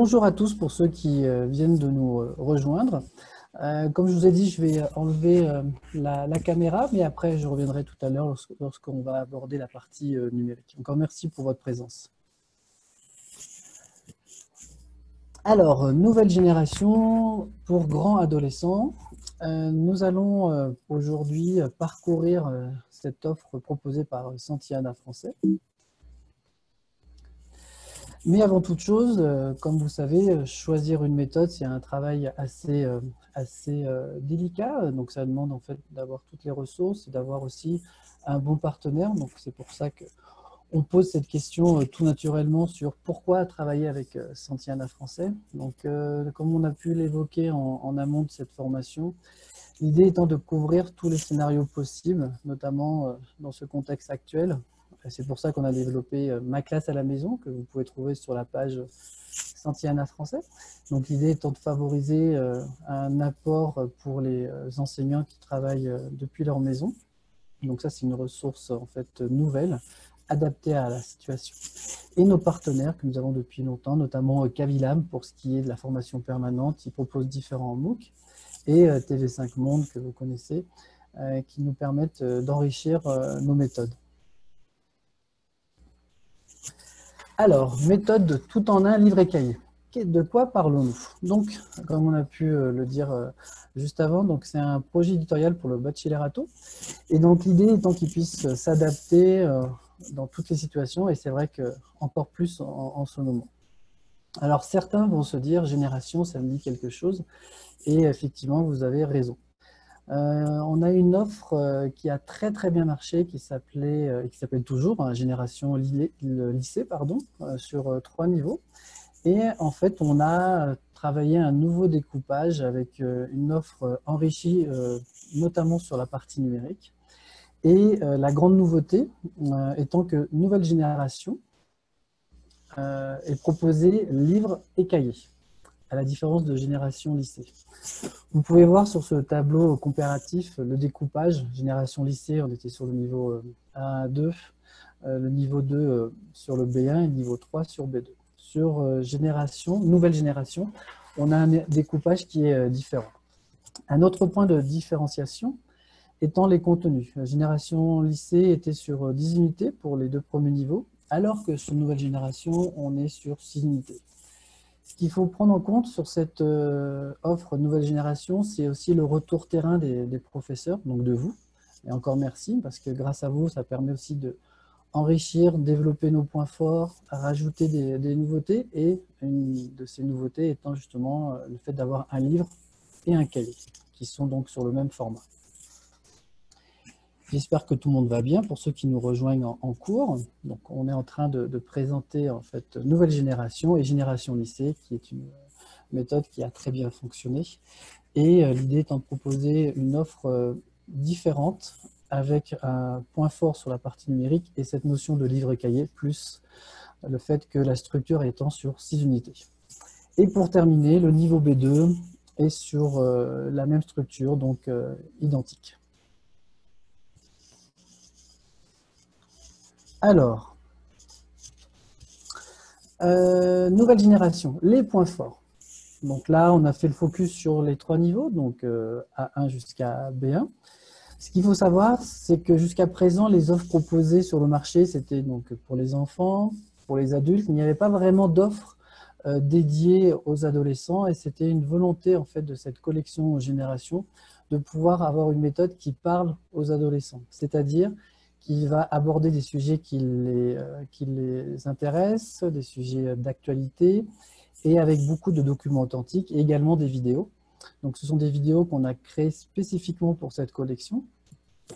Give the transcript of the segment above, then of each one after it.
Bonjour à tous pour ceux qui viennent de nous rejoindre. Comme je vous ai dit, je vais enlever la caméra, mais après je reviendrai tout à l'heure lorsqu'on va aborder la partie numérique. Encore merci pour votre présence. Alors, nouvelle génération pour grands adolescents. Nous allons aujourd'hui parcourir cette offre proposée par Santillana Français. Mais avant toute chose, comme vous savez, choisir une méthode, c'est un travail assez délicat. Donc, ça demande en fait d'avoir toutes les ressources et d'avoir aussi un bon partenaire. Donc, c'est pour ça qu'on pose cette question tout naturellement sur pourquoi travailler avec Santillana Français. Donc, comme on a pu l'évoquer en amont de cette formation, l'idée étant de couvrir tous les scénarios possibles, notamment dans ce contexte actuel. C'est pour ça qu'on a développé Ma classe à la maison, que vous pouvez trouver sur la page Santillana Français. Donc l'idée étant de favoriser un apport pour les enseignants qui travaillent depuis leur maison. Donc ça, c'est une ressource en fait nouvelle, adaptée à la situation. Et nos partenaires que nous avons depuis longtemps, notamment Kavilam pour ce qui est de la formation permanente, ils proposent différents MOOC, et TV5 Monde que vous connaissez, qui nous permettent d'enrichir nos méthodes. Alors, méthode tout en un, livre et cahier. De quoi parlons-nous? Donc, comme on a pu le dire juste avant, c'est un projet éditorial pour le bachillerato. Et donc, l'idée étant qu'il puisse s'adapter dans toutes les situations, et c'est vrai qu'encore plus en ce moment. Alors, certains vont se dire, génération, ça me dit quelque chose, et effectivement, vous avez raison. On a une offre qui a très bien marché, qui s'appelle toujours Génération Lycée, sur 3 niveaux. Et en fait, on a travaillé un nouveau découpage avec une offre enrichie, notamment sur la partie numérique. Et la grande nouveauté étant que Nouvelle Génération est proposée livres et cahiers, à la différence de Génération Lycée. Vous pouvez voir sur ce tableau comparatif le découpage. Génération lycée, on était sur le niveau 1 à 2, le niveau 2 sur le B1 et le niveau 3 sur B2. Sur nouvelle génération, on a un découpage qui est différent. Un autre point de différenciation étant les contenus. La génération lycée était sur 10 unités pour les 2 premiers niveaux, alors que sur nouvelle génération, on est sur 6 unités. Ce qu'il faut prendre en compte sur cette offre nouvelle génération, c'est aussi le retour terrain des professeurs, donc de vous. Et encore merci, parce que grâce à vous, ça permet aussi d'enrichir, développer nos points forts, rajouter des nouveautés, et une de ces nouveautés étant justement le fait d'avoir un livre et un cahier, qui sont donc sur le même format. J'espère que tout le monde va bien. Pour ceux qui nous rejoignent en cours, donc on est en train de présenter en fait Nouvelle Génération et Génération Lycée, qui est une méthode qui a très bien fonctionné. Et l'idée étant de proposer une offre différente avec un point fort sur la partie numérique et cette notion de livre et cahier, plus le fait que la structure étant sur 6 unités. Et pour terminer, le niveau B2 est sur la même structure, donc identique. Alors, nouvelle génération, les points forts. Donc là, on a fait le focus sur les 3 niveaux, donc A1 jusqu'à B1. Ce qu'il faut savoir, c'est que jusqu'à présent, les offres proposées sur le marché, c'était donc pour les enfants, pour les adultes. Il n'y avait pas vraiment d'offres dédiées aux adolescents, et c'était une volonté en fait de cette collection génération de pouvoir avoir une méthode qui parle aux adolescents, c'est-à-dire qui va aborder des sujets qui les intéressent, des sujets d'actualité, et avec beaucoup de documents authentiques et également des vidéos. Donc ce sont des vidéos qu'on a créées spécifiquement pour cette collection.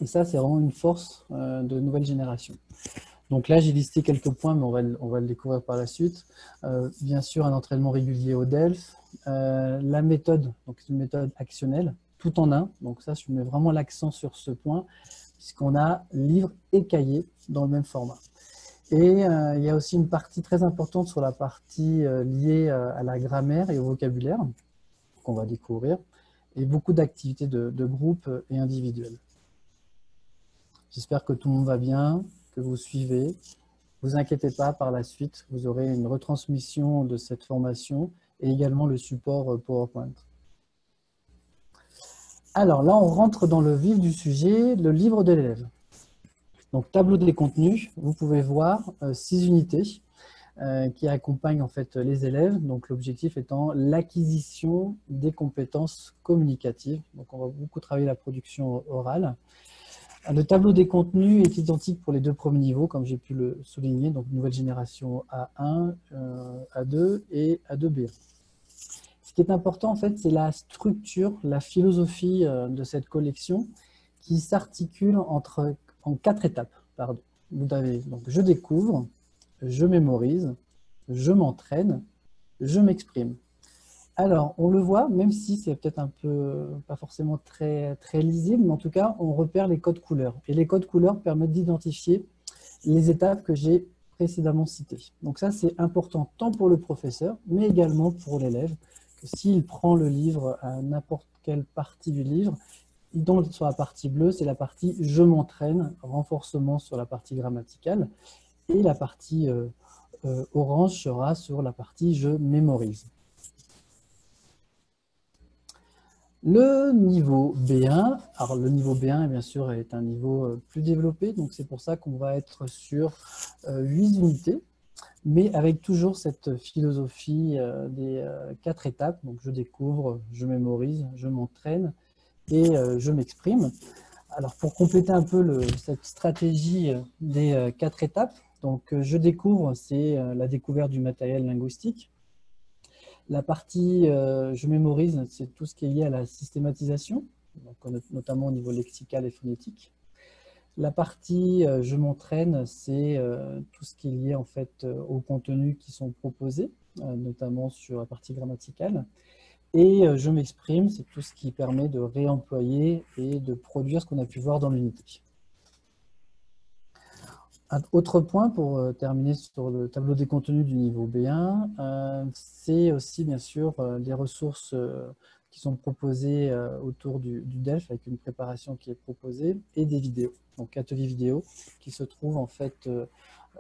Et ça, c'est vraiment une force de nouvelle génération. Donc là, j'ai listé quelques points, mais on va le découvrir par la suite. Bien sûr, un entraînement régulier au DELF. La méthode, donc c'est une méthode actionnelle, tout en un. Donc ça, je mets vraiment l'accent sur ce point, puisqu'on a livre et cahier dans le même format. Et il y a aussi une partie très importante sur la partie liée à la grammaire et au vocabulaire, qu'on va découvrir, et beaucoup d'activités de groupe et individuelles. J'espère que tout le monde va bien, que vous suivez. Vous inquiétez pas, par la suite, vous aurez une retransmission de cette formation et également le support PowerPoint. Alors là, on rentre dans le vif du sujet, le livre de l'élève. Donc, tableau des contenus, vous pouvez voir 6 unités qui accompagnent en fait les élèves. Donc, l'objectif étant l'acquisition des compétences communicatives. Donc, on va beaucoup travailler la production orale. Le tableau des contenus est identique pour les 2 premiers niveaux, comme j'ai pu le souligner, donc nouvelle génération A1, A2 et A2B1. Ce qui est important, en fait, c'est la structure, la philosophie de cette collection qui s'articule en 4 étapes. Pardon. Vous avez donc je découvre, je mémorise, je m'entraîne, je m'exprime. Alors, on le voit, même si c'est peut-être un peu, pas forcément très lisible, mais en tout cas, on repère les codes couleurs. Et les codes couleurs permettent d'identifier les étapes que j'ai précédemment citées. Donc ça, c'est important tant pour le professeur, mais également pour l'élève, que s'il prend le livre à n'importe quelle partie du livre, donc sur la partie bleue, c'est la partie « je m'entraîne », renforcement sur la partie grammaticale, et la partie orange sera sur la partie « je mémorise ». Le niveau B1, alors le niveau B1 bien sûr est un niveau plus développé, donc c'est pour ça qu'on va être sur 8 unités, mais avec toujours cette philosophie des 4 étapes, donc je découvre, je mémorise, je m'entraîne et je m'exprime. Alors pour compléter un peu cette stratégie des 4 étapes, donc je découvre, c'est la découverte du matériel linguistique. La partie je mémorise, c'est tout ce qui est lié à la systématisation, donc, notamment au niveau lexical et phonétique. La partie je m'entraîne, c'est tout ce qui est lié en fait aux contenus qui sont proposés, notamment sur la partie grammaticale. Et je m'exprime, c'est tout ce qui permet de réemployer et de produire ce qu'on a pu voir dans l'unité. Un autre point pour terminer sur le tableau des contenus du niveau B1, c'est aussi bien sûr des ressources qui sont proposées autour du DELF avec une préparation qui est proposée et des vidéos, donc ateliers vidéo qui se trouvent en fait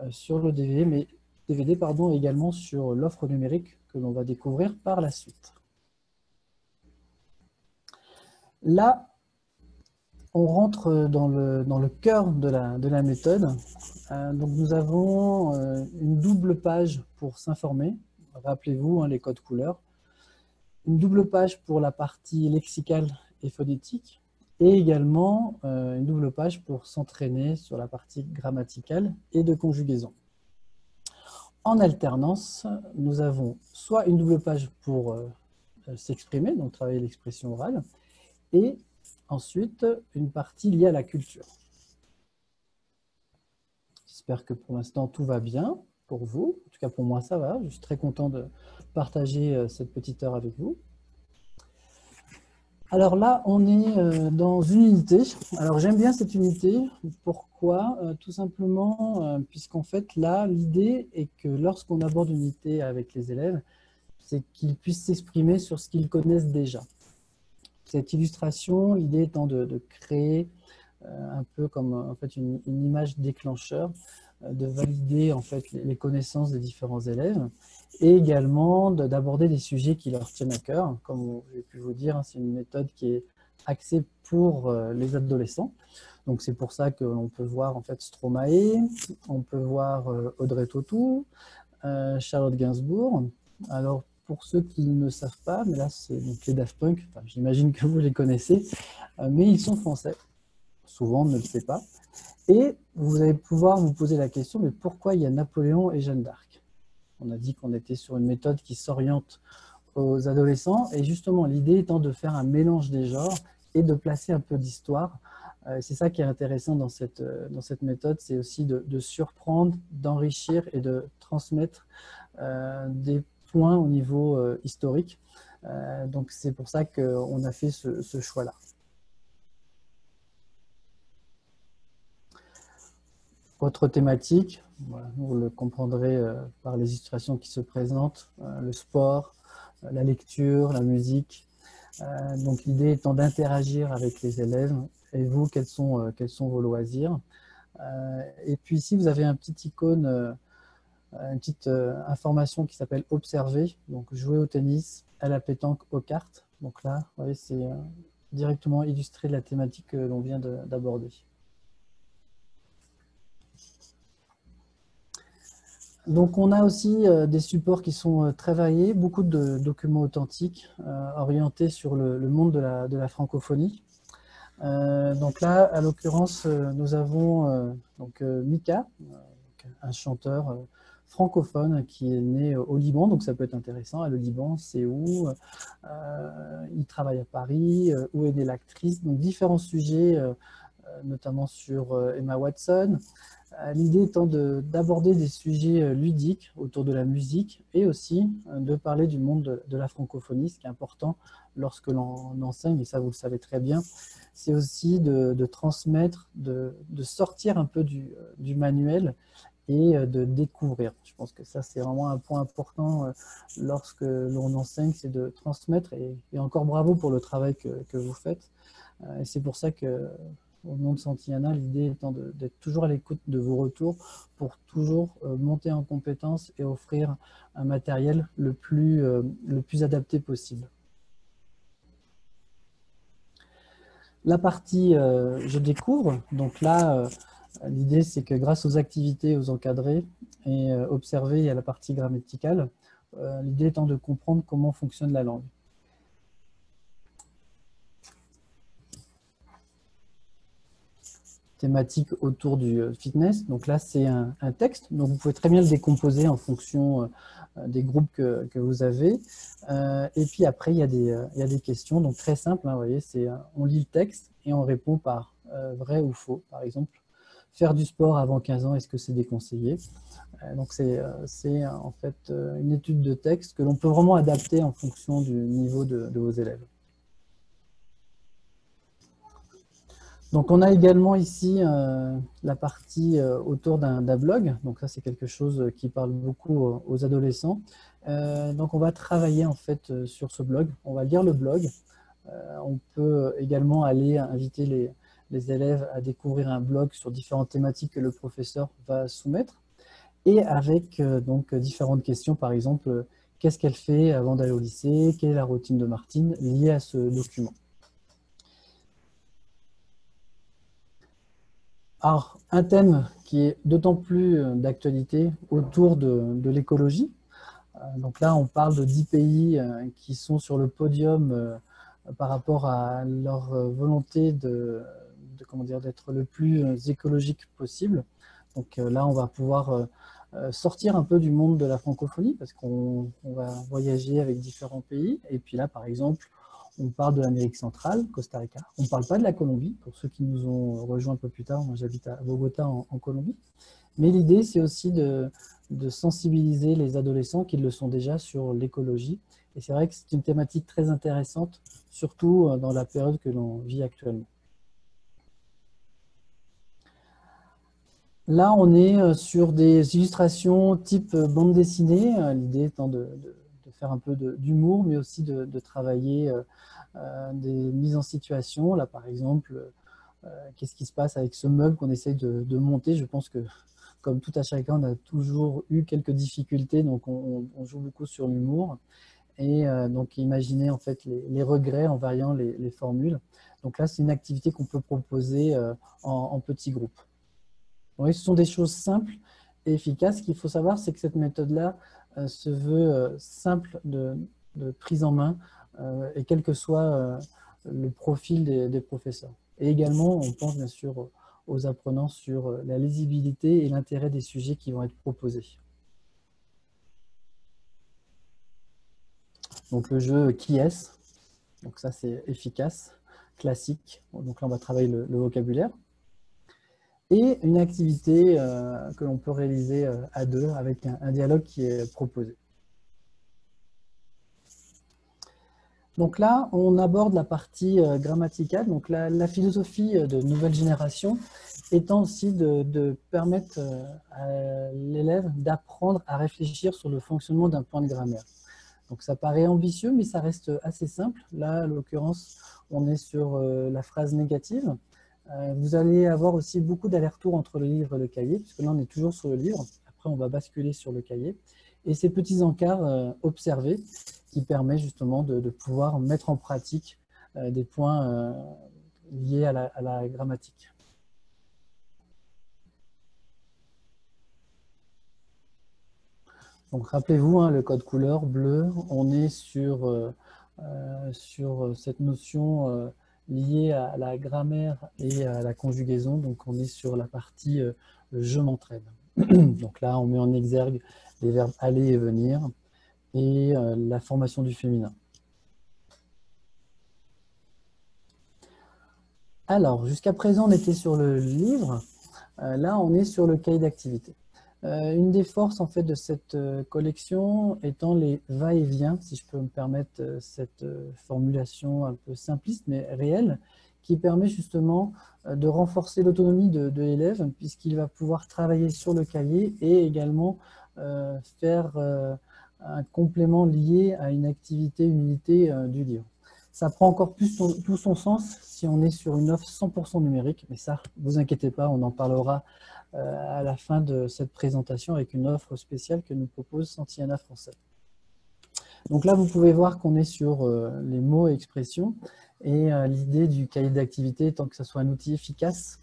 sur le DVD, mais également sur l'offre numérique que l'on va découvrir par la suite. Là, on rentre dans le cœur de la méthode. Donc nous avons une double page pour s'informer. Rappelez-vous les codes couleurs. Une double page pour la partie lexicale et phonétique. Et également une double page pour s'entraîner sur la partie grammaticale et de conjugaison. En alternance, nous avons soit une double page pour s'exprimer, donc travailler l'expression orale, et ensuite une partie liée à la culture. J'espère que pour l'instant tout va bien pour vous. En tout cas pour moi ça va. Je suis très content de partager cette petite heure avec vous. Alors là on est dans une unité. Alors j'aime bien cette unité. Pourquoi? Tout simplement puisqu'en fait là l'idée est que lorsqu'on aborde une unité avec les élèves, c'est qu'ils puissent s'exprimer sur ce qu'ils connaissent déjà. Cette illustration, l'idée étant de créer un peu comme en fait, une image déclencheur, de valider en fait, les connaissances des différents élèves et également d'aborder des sujets qui leur tiennent à cœur. Comme j'ai pu vous dire, c'est une méthode qui est axée pour les adolescents. Donc c'est pour ça que l'on peut voir en fait Stromae, on peut voir Audrey Tautou, Charlotte Gainsbourg. Alors pour ceux qui ne savent pas, mais là c'est les Daft Punk, enfin, j'imagine que vous les connaissez, mais ils sont français. Souvent on ne le sait pas. Et vous allez pouvoir vous poser la question, mais pourquoi il y a Napoléon et Jeanne d'Arc? On a dit qu'on était sur une méthode qui s'oriente aux adolescents, et justement l'idée étant de faire un mélange des genres et de placer un peu d'histoire. C'est ça qui est intéressant dans cette méthode, c'est aussi de surprendre, d'enrichir et de transmettre des points au niveau historique. Donc c'est pour ça qu'on a fait ce choix-là. Autre thématique, voilà, vous le comprendrez par les illustrations qui se présentent, le sport, la lecture, la musique. Donc l'idée étant d'interagir avec les élèves. Et vous, quels sont vos loisirs? Et puis ici, vous avez un petit icône, une petite information qui s'appelle Observer, donc jouer au tennis, à la pétanque, aux cartes. Donc là, vous voyez, c'est directement illustré la thématique que l'on vient d'aborder. Donc on a aussi des supports qui sont très variés, beaucoup de documents authentiques orientés sur le monde de la francophonie. Donc là, à l'occurrence, nous avons Mika, un chanteur francophone qui est né au Liban, donc ça peut être intéressant. Le Liban, c'est où il travaille à Paris, où est née l'actrice, donc différents sujets, notamment sur Emma Watson. L'idée étant d'aborder des sujets ludiques autour de la musique et aussi de parler du monde de la francophonie, ce qui est important lorsque l'on enseigne, et ça vous le savez très bien, c'est aussi de transmettre, de sortir un peu du manuel et de découvrir. Je pense que ça, c'est vraiment un point important lorsque l'on enseigne, c'est de transmettre, et encore bravo pour le travail que vous faites. Et c'est pour ça que au nom de Santillana, l'idée étant d'être toujours à l'écoute de vos retours pour toujours monter en compétences et offrir un matériel le plus adapté possible. La partie je découvre, donc là, l'idée c'est que grâce aux activités, aux encadrés et observer, il y a la partie grammaticale, l'idée étant de comprendre comment fonctionne la langue. Thématique autour du fitness. Donc là, c'est un texte. Donc vous pouvez très bien le décomposer en fonction des groupes que vous avez. Et puis après, il y a des questions. Donc très simple, hein, vous voyez, on lit le texte et on répond par vrai ou faux. Par exemple, faire du sport avant 15 ans, est-ce que c'est déconseillé? Donc c'est en fait une étude de texte que l'on peut vraiment adapter en fonction du niveau de vos élèves. Donc on a également ici la partie autour d'un blog. Donc ça, c'est quelque chose qui parle beaucoup aux adolescents. Donc on va travailler en fait sur ce blog. On va lire le blog. On peut également aller inviter les élèves à découvrir un blog sur différentes thématiques que le professeur va soumettre. Et avec donc différentes questions, par exemple, qu'est-ce qu'elle fait avant d'aller au lycée? Quelle est la routine de Martine liée à ce document? Alors, un thème qui est d'autant plus d'actualité autour de l'écologie. Donc là, on parle de 10 pays qui sont sur le podium par rapport à leur volonté comment dire, d'être le plus écologique possible. Donc là, on va pouvoir sortir un peu du monde de la francophonie parce qu'on va voyager avec différents pays. Et puis là, par exemple, on parle de l'Amérique centrale, Costa Rica. On ne parle pas de la Colombie, pour ceux qui nous ont rejoints un peu plus tard. Moi, j'habite à Bogota, en Colombie. Mais l'idée, c'est aussi de sensibiliser les adolescents qui le sont déjà sur l'écologie. Et c'est vrai que c'est une thématique très intéressante, surtout dans la période que l'on vit actuellement. Là, on est sur des illustrations type bande dessinée, l'idée étant de faire un peu d'humour, mais aussi de travailler des mises en situation. Là, par exemple, qu'est-ce qui se passe avec ce meuble qu'on essaye de monter? Je pense que, comme tout à chacun, on a toujours eu quelques difficultés, donc on joue beaucoup sur l'humour. Et donc, imaginez en fait les regrets en variant les formules. Donc là, c'est une activité qu'on peut proposer en petits groupes. Oui, ce sont des choses simples et efficaces. Ce qu'il faut savoir, c'est que cette méthode-là se veut simple de prise en main et quel que soit le profil des professeurs. Et également, on pense bien sûr aux apprenants sur la lisibilité et l'intérêt des sujets qui vont être proposés. Donc le jeu Qui est-ce? Donc ça, c'est efficace, classique. Donc là, on va travailler le vocabulaire. Et une activité que l'on peut réaliser à deux avec un dialogue qui est proposé. Donc là, on aborde la partie grammaticale. Donc la philosophie de nouvelle génération étant aussi de permettre à l'élève d'apprendre à réfléchir sur le fonctionnement d'un point de grammaire. Donc ça paraît ambitieux, mais ça reste assez simple. Là, à l'occurrence, on est sur la phrase négative. Vous allez avoir aussi beaucoup d'allers-retours entre le livre et le cahier, puisque là on est toujours sur le livre, après on va basculer sur le cahier. Et ces petits encarts observés qui permettent justement de pouvoir mettre en pratique des points liés à la grammatique. Donc rappelez-vous, hein, le code couleur bleu, on est sur cette notion liée à la grammaire et à la conjugaison. Donc on est sur la partie je m'entraîne. Donc là, on met en exergue les verbes aller et venir et la formation du féminin. Alors, jusqu'à présent, on était sur le livre. Là, on est sur le cahier d'activité. Une des forces en fait de cette collection étant les va-et-vient, si je peux me permettre cette formulation un peu simpliste mais réelle, qui permet justement de renforcer l'autonomie de l'élève puisqu'il va pouvoir travailler sur le cahier et également faire un complément lié à une activité, une unité du livre. Ça prend encore plus tout son sens si on est sur une offre 100% numérique, mais ça, vous inquiétez pas, on en parlera à la fin de cette présentation avec une offre spéciale que nous propose Santillana Français. Donc là, vous pouvez voir qu'on est sur les mots et expressions et l'idée du cahier d'activité étant que ce soit un outil efficace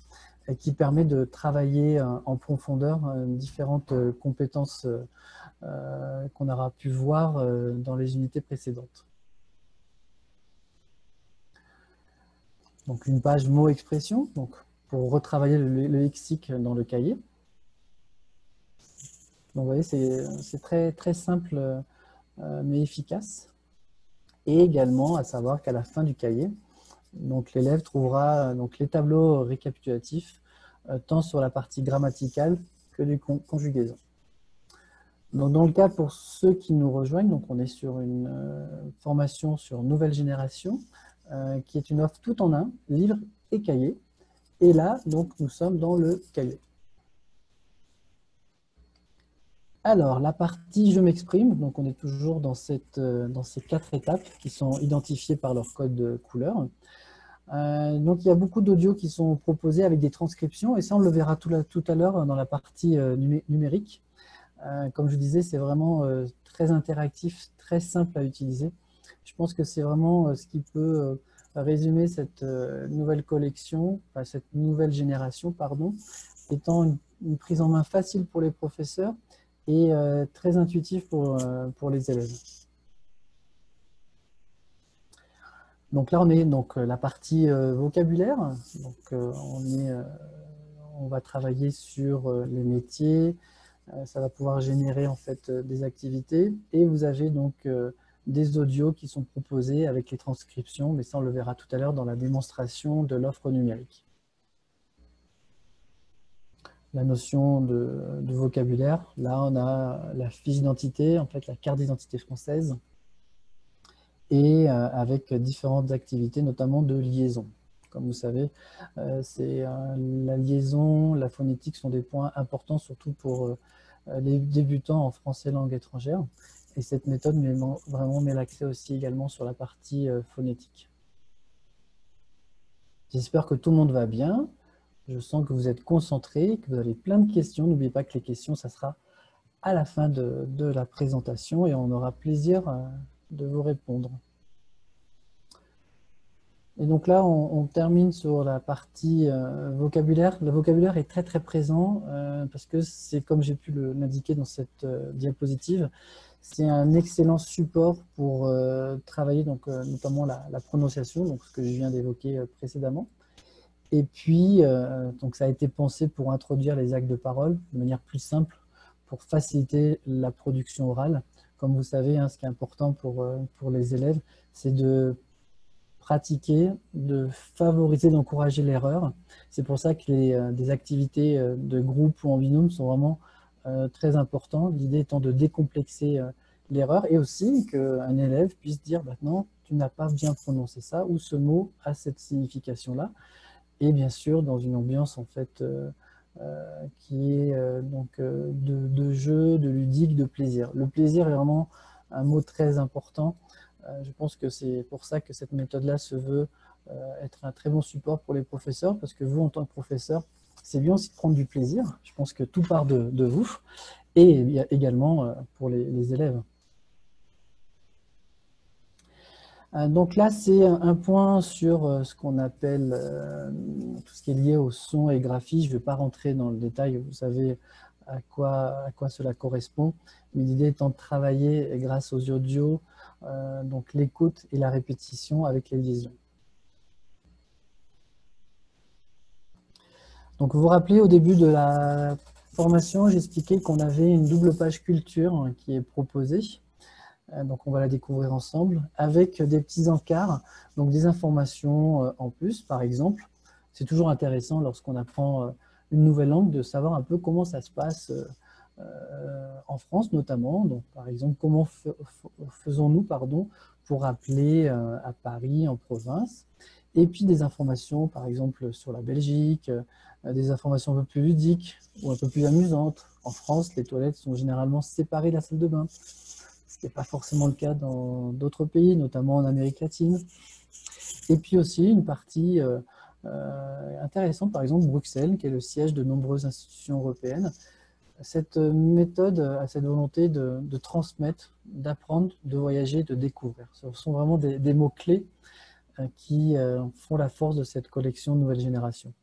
qui permet de travailler en profondeur différentes compétences qu'on aura pu voir dans les unités précédentes. Donc une page mots-expressions, donc pour retravailler le lexique dans le cahier. Donc vous voyez, c'est très, très simple mais efficace. Et également à savoir qu'à la fin du cahier, l'élève trouvera les tableaux récapitulatifs tant sur la partie grammaticale que du conjugaison. Donc, dans le cas pour ceux qui nous rejoignent, donc on est sur une formation sur nouvelle génération qui est une offre tout en un, livre et cahier. Et là, donc, nous sommes dans le cahier. Alors, la partie « Je m'exprime », donc on est toujours dans ces 4 étapes qui sont identifiées par leur code de couleur. Donc, il y a beaucoup d'audios qui sont proposés avec des transcriptions, et ça, on le verra tout à l'heure dans la partie numérique. Comme je disais, c'est vraiment très interactif, très simple à utiliser. Je pense que c'est vraiment ce qui peut résumer cette nouvelle collection, enfin, cette nouvelle génération, pardon, étant une prise en main facile pour les professeurs et très intuitif pour les élèves. Donc là, on est la partie vocabulaire. Donc, on va travailler sur les métiers. Ça va pouvoir générer en fait des activités. Et vous avez donc des audios qui sont proposés avec les transcriptions. Mais ça, on le verra tout à l'heure dans la démonstration de l'offre numérique. La notion de vocabulaire. Là, on a la fiche d'identité, en fait la carte d'identité française, et avec différentes activités, notamment de liaison. Comme vous savez, la liaison, la phonétique sont des points importants, surtout pour les débutants en français langue étrangère. Et cette méthode vraiment met l'accès aussi également sur la partie phonétique. J'espère que tout le monde va bien. Je sens que vous êtes concentrés, que vous avez plein de questions. N'oubliez pas que les questions, ça sera à la fin de la présentation et on aura plaisir de vous répondre. Et donc là, on termine sur la partie vocabulaire. Le vocabulaire est très très présent parce que c'est comme j'ai pu l'indiquer dans cette diapositive, c'est un excellent support pour travailler notamment la prononciation, donc ce que je viens d'évoquer précédemment. Et puis, donc ça a été pensé pour introduire les actes de parole de manière plus simple, pour faciliter la production orale. Comme vous savez, hein, ce qui est important pour les élèves, c'est de pratiquer, de favoriser, d'encourager l'erreur. C'est pour ça que des activités de groupe ou en binôme sont vraiment très importantes. L'idée étant de décomplexer l'erreur et aussi qu'un élève puisse dire « non, tu n'as pas bien prononcé ça » ou « ce mot a cette signification-là ». Et bien sûr, dans une ambiance en fait qui est de jeu, de ludique, de plaisir. Le plaisir est vraiment un mot très important. Je pense que c'est pour ça que cette méthode-là se veut être un très bon support pour les professeurs, parce que vous, en tant que professeur, c'est bien aussi de prendre du plaisir. Je pense que tout part de vous, et également pour les élèves. Donc là, c'est un point sur ce qu'on appelle tout ce qui est lié au son et graphie. Je ne vais pas rentrer dans le détail, vous savez à quoi cela correspond. Mais l'idée étant de travailler grâce aux audios, donc l'écoute et la répétition avec les liaisons. Donc vous vous rappelez, au début de la formation, j'expliquais qu'on avait une double page culture qui est proposée. Donc on va la découvrir ensemble, avec des petits encarts, donc des informations en plus, par exemple. C'est toujours intéressant lorsqu'on apprend une nouvelle langue de savoir un peu comment ça se passe en France notamment. Donc par exemple, comment faisons-nous pour appeler à Paris en province. Et puis des informations par exemple sur la Belgique, des informations un peu plus ludiques ou un peu plus amusantes. En France, les toilettes sont généralement séparées de la salle de bain, ce qui n'est pas forcément le cas dans d'autres pays, notamment en Amérique latine. Et puis aussi une partie intéressante, par exemple Bruxelles, qui est le siège de nombreuses institutions européennes. Cette méthode a cette volonté de transmettre, d'apprendre, de voyager, de découvrir. Ce sont vraiment des mots-clés qui font la force de cette collection Nouvelle Génération.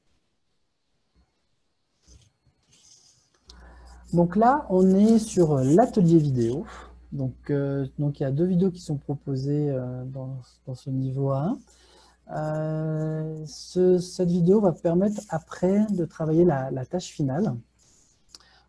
Donc là, on est sur l'atelier vidéo. Donc il y a 2 vidéos qui sont proposées dans ce niveau 1. Cette vidéo va permettre après de travailler la tâche finale.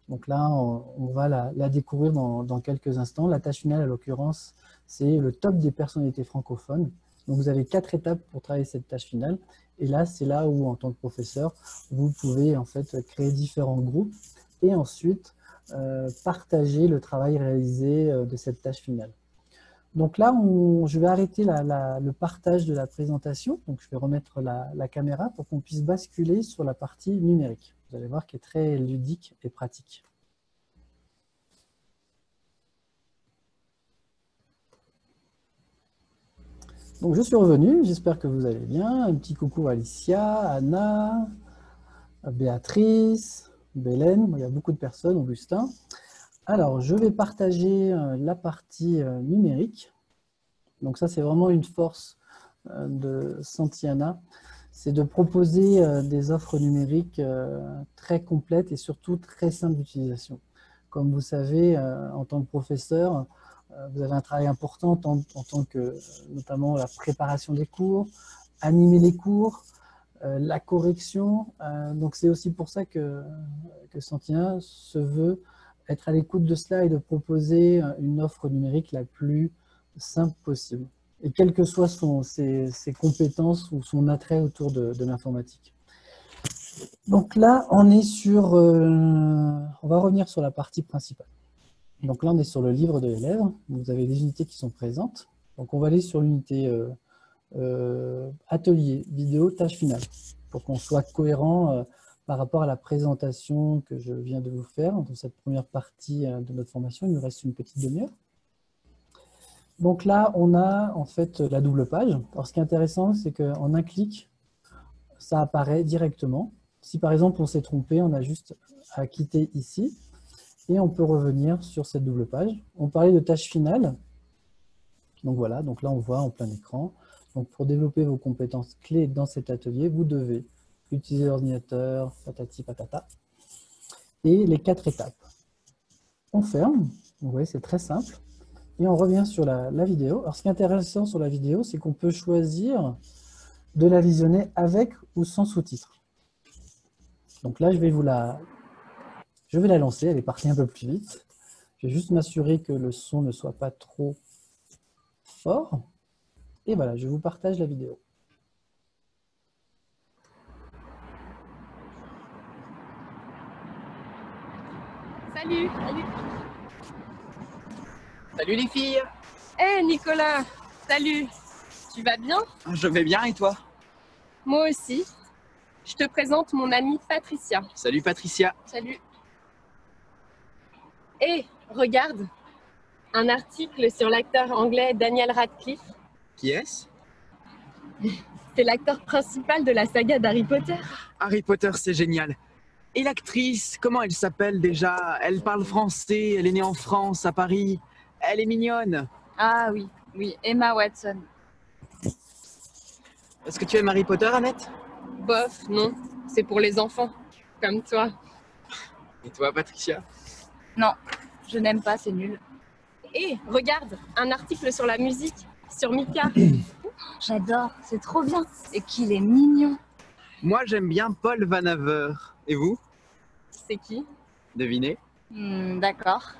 Donc là, on va la découvrir dans quelques instants. La tâche finale, à l'occurrence, c'est le top des personnalités francophones. Donc vous avez 4 étapes pour travailler cette tâche finale. Et là, c'est là où, en tant que professeur, vous pouvez en fait créer différents groupes et ensuite partager le travail réalisé de cette tâche finale. Donc là, je vais arrêter le partage de la présentation. Donc je vais remettre la caméra pour qu'on puisse basculer sur la partie numérique. Vous allez voir qu'elle est très ludique et pratique. Donc je suis revenu, j'espère que vous allez bien. Un petit coucou à Alicia, Anna, Béatrice, Bélène, il y a beaucoup de personnes, Augustin. Alors, je vais partager la partie numérique. Donc ça, c'est vraiment une force de Santillana, c'est de proposer des offres numériques très complètes et surtout très simples d'utilisation. Comme vous savez, en tant que professeur, vous avez un travail important en tant que, notamment la préparation des cours, animer les cours, la correction. Donc c'est aussi pour ça que Santillana se veut être à l'écoute de cela et de proposer une offre numérique la plus simple possible. Et quelles que soient ses compétences ou son attrait autour de l'informatique. Donc là, on est sur... on va revenir sur la partie principale. Donc là, on est sur le livre de l'élève. Vous avez des unités qui sont présentes. Donc on va aller sur l'unité atelier, vidéo, tâche finale, pour qu'on soit cohérent par rapport à la présentation que je viens de vous faire dans cette première partie de notre formation. Il nous reste une petite demi-heure. Donc là, on a en fait la double page. Alors ce qui est intéressant, c'est qu'en un clic, ça apparaît directement. Si par exemple on s'est trompé, on a juste à quitter ici et on peut revenir sur cette double page. On parlait de tâche finale. Donc voilà, donc là on voit en plein écran. Donc pour développer vos compétences clés dans cet atelier, vous devez utiliser l'ordinateur, patati patata, et les 4 étapes. On ferme, vous voyez c'est très simple, et on revient sur la vidéo. Alors ce qui est intéressant sur la vidéo, c'est qu'on peut choisir de la visionner avec ou sans sous-titres. Donc là je vais la lancer, elle est partie un peu plus vite. Je vais juste m'assurer que le son ne soit pas trop fort. Et voilà, je vous partage la vidéo. Salut. Salut. Salut les filles. Hey Nicolas, salut. Tu vas bien? Je vais bien et toi? Moi aussi. Je te présente mon amie Patricia. Salut Patricia. Salut. Hey, regarde. Un article sur l'acteur anglais Daniel Radcliffe. Qui est-ce? C'est l'acteur principal de la saga d'Harry Potter. Harry Potter, c'est génial. Et l'actrice, comment elle s'appelle déjà? Elle parle français, elle est née en France, à Paris. Elle est mignonne. Ah oui, oui, Emma Watson. Est-ce que tu aimes Harry Potter, Annette? Bof, non. C'est pour les enfants. Comme toi. Et toi, Patricia? Non, je n'aime pas, c'est nul. Hé, regarde, un article sur la musique, sur Mika. J'adore, c'est trop bien. Et qu'il est mignon. Moi, j'aime bien Paul Van Haver. Et vous? C'est qui? Devinez. D'accord.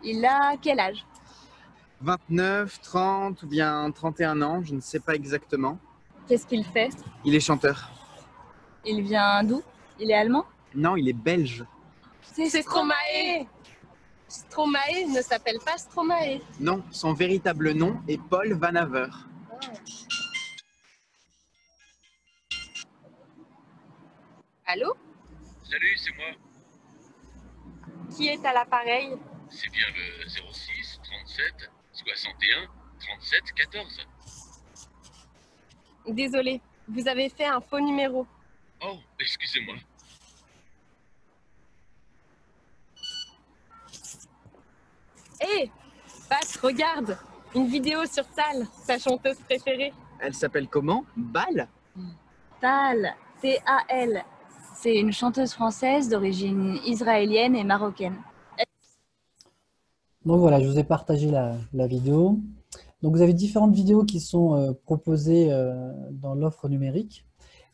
Il a quel âge? 29, 30 ou bien 31 ans, je ne sais pas exactement. Qu'est-ce qu'il fait? Il est chanteur. Il vient d'où? Il est allemand? Non, il est belge. C'est Stromae. Stromae ne s'appelle pas Stromae. Non, son véritable nom est Paul Van Haver. Allô? Salut, c'est moi. Qui est à l'appareil? C'est bien le 06 37 61 37 14. Désolé, vous avez fait un faux numéro. Oh, excusez-moi. Hé, Pat, regarde, une vidéo sur Tal, ta chanteuse préférée. Elle s'appelle comment? Bal? Tal, T-A-L. C'est une chanteuse française d'origine israélienne et marocaine. Donc voilà, je vous ai partagé la vidéo. Donc vous avez différentes vidéos qui sont proposées dans l'offre numérique.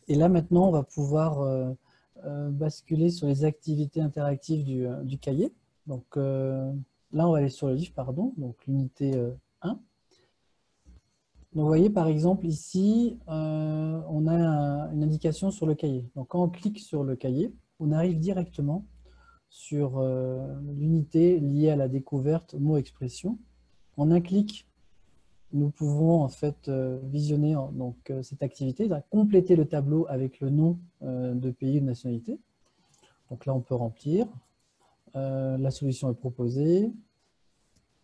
Et là maintenant, on va pouvoir basculer sur les activités interactives du cahier. Donc là, on va aller sur le livre, pardon, donc l'unité 1. Donc vous voyez par exemple ici, on a une indication sur le cahier. Donc quand on clique sur le cahier, on arrive directement sur l'unité liée à la découverte mot-expression. En un clic, nous pouvons en fait visionner cette activité, compléter le tableau avec le nom de pays ou de nationalité. Donc là, on peut remplir. La solution est proposée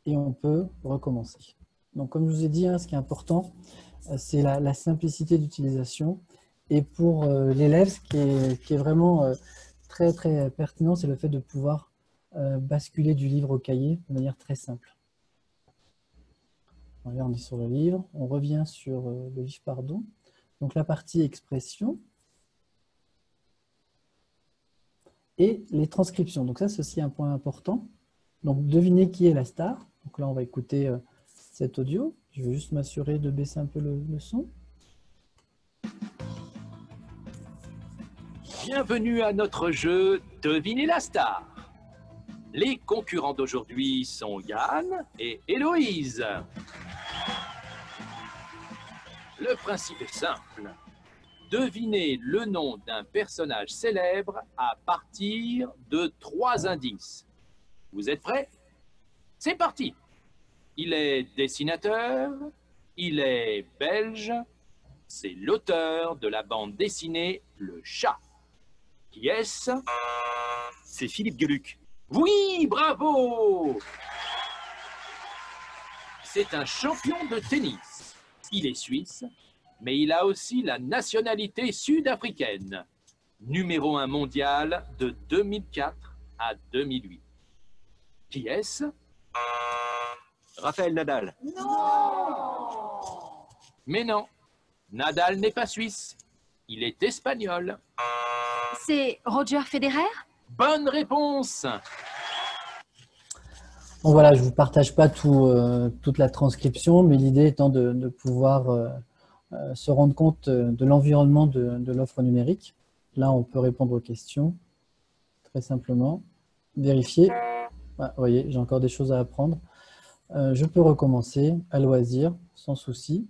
et on peut recommencer. Donc comme je vous ai dit, ce qui est important, c'est la simplicité d'utilisation. Et pour l'élève, ce qui est vraiment très très pertinent, c'est le fait de pouvoir basculer du livre au cahier de manière très simple. Là, on est sur le livre, on revient sur le livre, pardon. Donc la partie expression et les transcriptions. Donc ça, c'est aussi un point important. Donc devinez qui est la star. Donc là, on va écouter cet audio. Je vais juste m'assurer de baisser un peu le son. Bienvenue à notre jeu Devinez la star. Les concurrents d'aujourd'hui sont Yann et Héloïse. Le principe est simple. Devinez le nom d'un personnage célèbre à partir de 3 indices. Vous êtes prêts? C'est parti! Il est dessinateur, il est belge, c'est l'auteur de la bande dessinée Le Chat. Qui est-ce? C'est Philippe Geluck. Oui, bravo! C'est un champion de tennis. Il est suisse, mais il a aussi la nationalité sud-africaine. Numéro 1 mondial de 2004 à 2008. Qui est-ce? Raphaël Nadal. Mais non, Nadal n'est pas suisse. Il est espagnol. C'est Roger Federer? Bonne réponse! Donc voilà, je ne vous partage pas toute la transcription, mais l'idée étant de pouvoir se rendre compte de l'environnement de l'offre numérique. Là, on peut répondre aux questions très simplement. Vérifier. Ah, vous voyez, j'ai encore des choses à apprendre. Je peux recommencer à loisir, sans souci.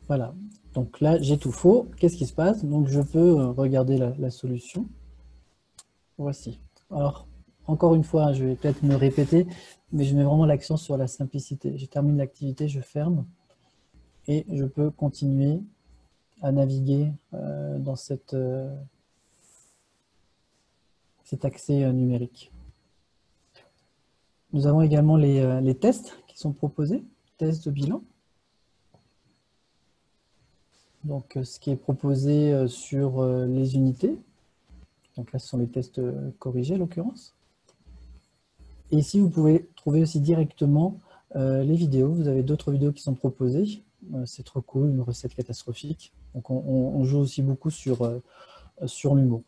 Voilà. Donc là, j'ai tout faux. Qu'est-ce qui se passe? Donc je peux regarder la solution. Voici. Alors, encore une fois, je vais peut-être me répéter, mais je mets vraiment l'accent sur la simplicité. Je termine l'activité, je ferme et je peux continuer à naviguer dans cet accès numérique. Nous avons également les tests qui sont proposés, tests de bilan. donc ce qui est proposé sur les unités. Donc là, ce sont les tests corrigés, en l'occurrence. Et ici, vous pouvez trouver aussi directement les vidéos. Vous avez d'autres vidéos qui sont proposées. C'est trop cool, une recette catastrophique. Donc on joue aussi beaucoup sur l'humour.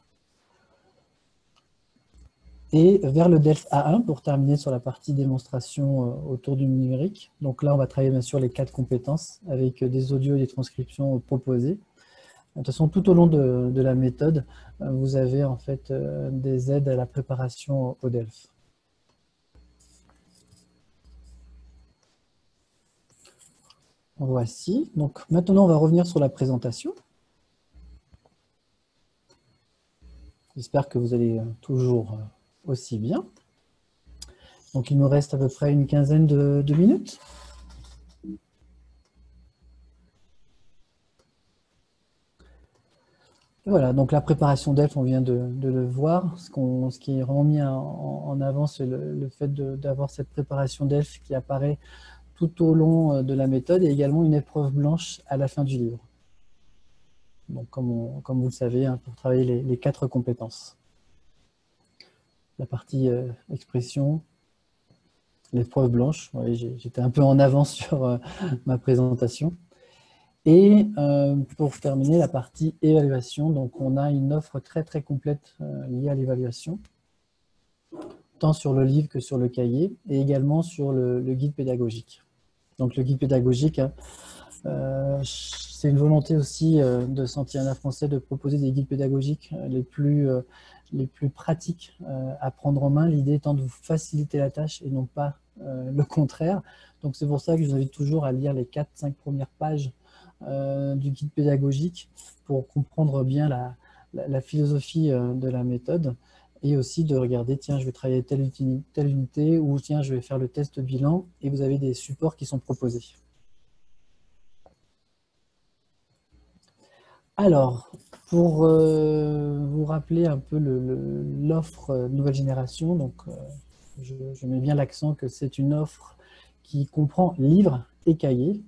Et vers le DELF A1 pour terminer sur la partie démonstration autour du numérique. Donc là, on va travailler bien sûr les 4 compétences avec des audios et des transcriptions proposées. De toute façon, tout au long de la méthode, vous avez en fait des aides à la préparation au DELF. Voici. Donc maintenant, on va revenir sur la présentation. J'espère que vous allez toujours aussi bien. Donc il me reste à peu près une quinzaine de minutes. Et voilà, donc la préparation DELF, on vient de le voir. Ce qui est vraiment mis en avant, c'est le fait d'avoir cette préparation DELF qui apparaît tout au long de la méthode et également une épreuve blanche à la fin du livre. Donc comme vous le savez, hein, pour travailler les 4 compétences. La partie expression, l'épreuve blanche, oui, j'étais un peu en avance sur ma présentation. Et pour terminer, la partie évaluation, donc on a une offre très très complète liée à l'évaluation, tant sur le livre que sur le cahier, et également sur le guide pédagogique. Donc le guide pédagogique, hein, c'est une volonté aussi de Santillana Français de proposer des guides pédagogiques les plus pratiques à prendre en main, l'idée étant de vous faciliter la tâche et non pas le contraire. Donc c'est pour ça que je vous invite toujours à lire les 4-5 premières pages du guide pédagogique pour comprendre bien la philosophie de la méthode et aussi de regarder, tiens, je vais travailler telle unité ou tiens, je vais faire le test bilan et vous avez des supports qui sont proposés. Alors, pour vous rappeler un peu l'offre nouvelle génération, donc je mets bien l'accent que c'est une offre qui comprend livres et cahiers,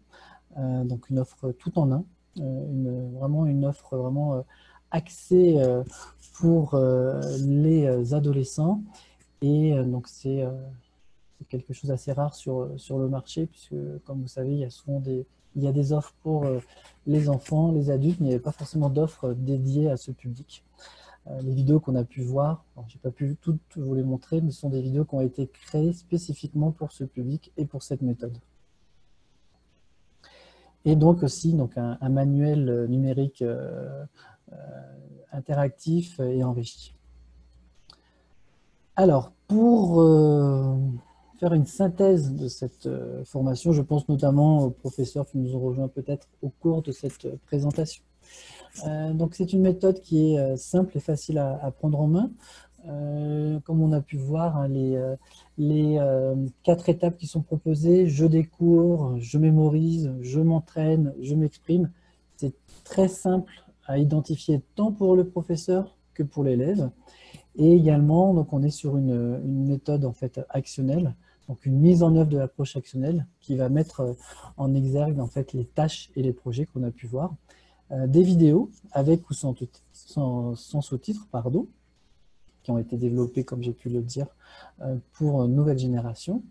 donc une offre tout en un, vraiment une offre vraiment axée pour les adolescents et donc c'est quelque chose d'assez rare sur le marché puisque comme vous savez il y a des offres pour les enfants, les adultes, mais il n'y avait pas forcément d'offres dédiées à ce public. Les vidéos qu'on a pu voir, je n'ai pas pu toutes vous les montrer, mais ce sont des vidéos qui ont été créées spécifiquement pour ce public et pour cette méthode. Et donc aussi un manuel numérique interactif et enrichi. Alors, pour faire une synthèse de cette formation, je pense notamment aux professeurs qui nous ont rejoints peut-être au cours de cette présentation. Donc c'est une méthode qui est simple et facile à prendre en main. Comme on a pu voir, hein, les 4 étapes qui sont proposées, je découvre, je mémorise, je m'entraîne, je m'exprime. C'est très simple à identifier tant pour le professeur que pour l'élève. Et également, donc on est sur une méthode en fait actionnelle, donc une mise en œuvre de l'approche actionnelle qui va mettre en exergue en fait les tâches et les projets qu'on a pu voir. Des vidéos avec ou sans sous-titres, pardon, qui ont été développés, comme j'ai pu le dire, pour nouvelle génération.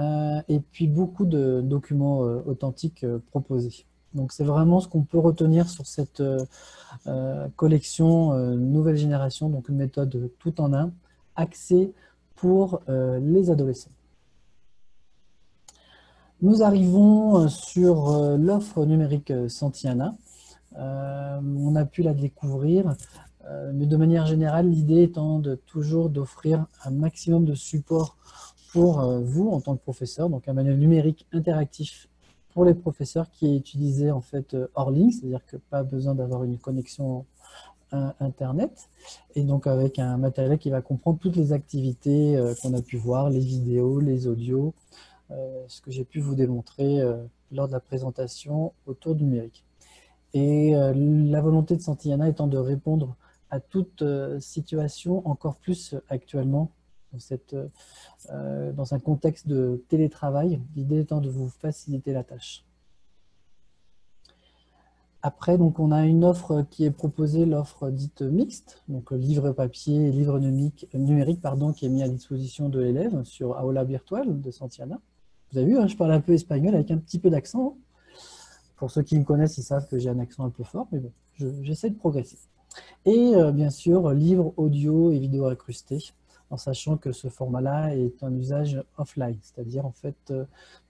Et puis beaucoup de documents authentiques proposés. Donc c'est vraiment ce qu'on peut retenir sur cette collection nouvelle génération, donc une méthode tout en un, axée pour les adolescents. Nous arrivons sur l'offre numérique Santillana. On a pu la découvrir, mais de manière générale, l'idée étant toujours d'offrir un maximum de support pour vous en tant que professeur, donc un manuel numérique interactif pour les professeurs qui est utilisé en fait hors ligne, c'est-à-dire que pas besoin d'avoir une connexion Internet, et donc avec un matériel qui va comprendre toutes les activités qu'on a pu voir, les vidéos, les audios, ce que j'ai pu vous démontrer lors de la présentation autour du numérique. Et la volonté de Santillana étant de répondre à toute situation, encore plus actuellement, dans un contexte de télétravail, l'idée étant de vous faciliter la tâche. Après, donc, on a une offre qui est proposée, l'offre dite mixte, donc livre papier et livre numérique, pardon, qui est mis à disposition de l'élève sur Aula Virtual de Santiana. Vous avez vu, hein, je parle un peu espagnol avec un petit peu d'accent. Pour ceux qui me connaissent, ils savent que j'ai un accent un peu fort, mais bon, j'essaie de progresser. Et bien sûr, livre audio et vidéo incrustés, en sachant que ce format-là est un usage offline, c'est-à-dire en fait,